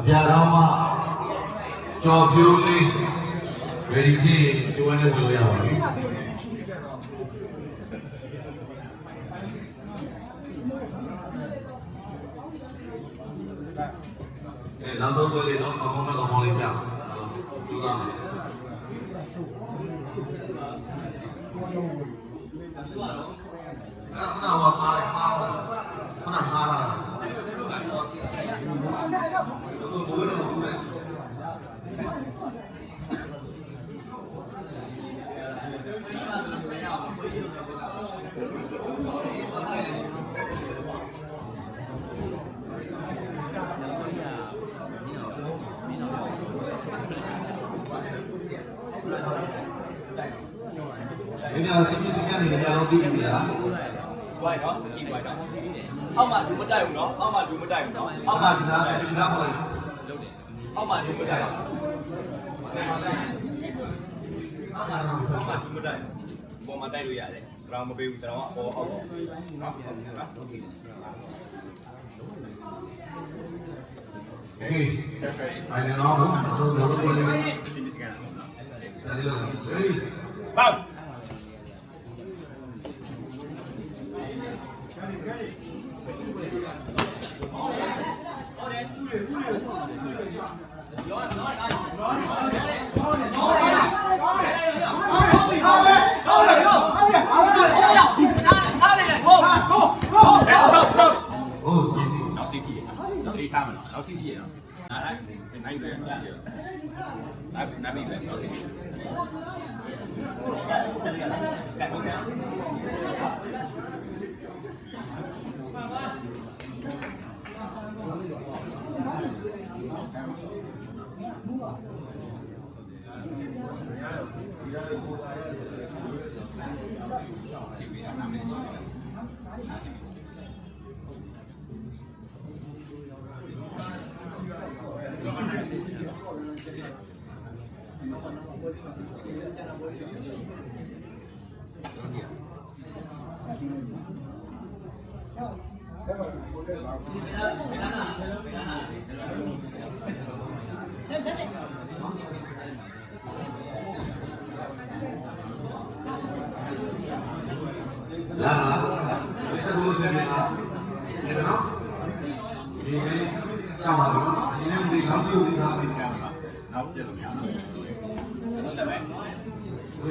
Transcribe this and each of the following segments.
ပြာတော့မှကြော်ဖြိုးလေး ready ဖြစ်ဒီဝမ်းနဲ့ပြောရပါပြီနောက်ဆုံးပွဲလေးတော့အကောင်းမဲ့ကောင်းလေးပြကျူးသားမယ်အဲ့ဒါကပါလိုက်ပါခဏမှားတာတို့ဘိုးတော်ဦးမယ်ဒီနေ့စီစီကနေကြတော့သိပြီလားဝိုင်းနော်ကြည့်ဝိုင်းနော်အောက်မှာလူမတိုက်ဘူးနော်အောက်မှာလူမတိုက်ဘူးနော်အောက်မှာဒီလားဟောလိုက်လုပ်တယ်အောက်မှာလူမတိုက်ဘူးအောက်မှာလူမတိုက်ပေါ်မှာတိုက်လို့ရတယ်ကျွန်တော်မပေးဘူးကျွန်တော်ကအောက်နော်နော်โอเคโอเคအဲ့တော့တော့လေးတယ်လို့ ready ပေါက်နောက်စီတီရနောက်စီထားမယ်နောက်စီတီရနော်နိုင်တယ်နိုင်ပြီနောက်စီတီလာလာစကူစနေလားဒီနော်ဒီနေ့တောင်းပါတော့ဒီနေ့ဒီနောက်စီကိုဒီသားပေးပြပါနောက်ကျလို့ရအောင်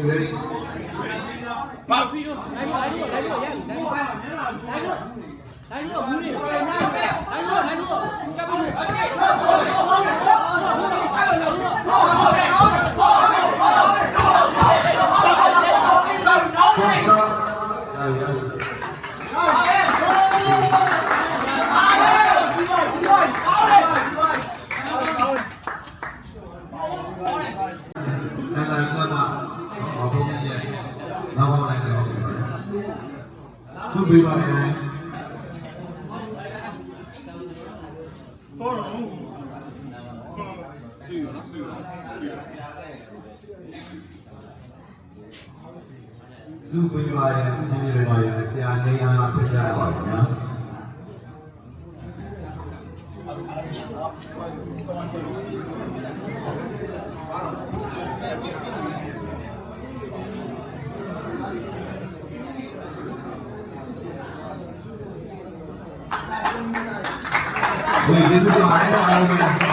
ready ပါဖီရိုလိုက်ရိုရလိုက်ရိုဘူးနေလိုက်ရိုကပ်ဘူးစုပေးပါမယ်ဟုတ်တော့စုရနော်စုပေးပါရင်စုချင်းတွေပါရင်ဆရာနေရာပြကြရပါခင်ဗျာဝေးစေးပါအားလုံး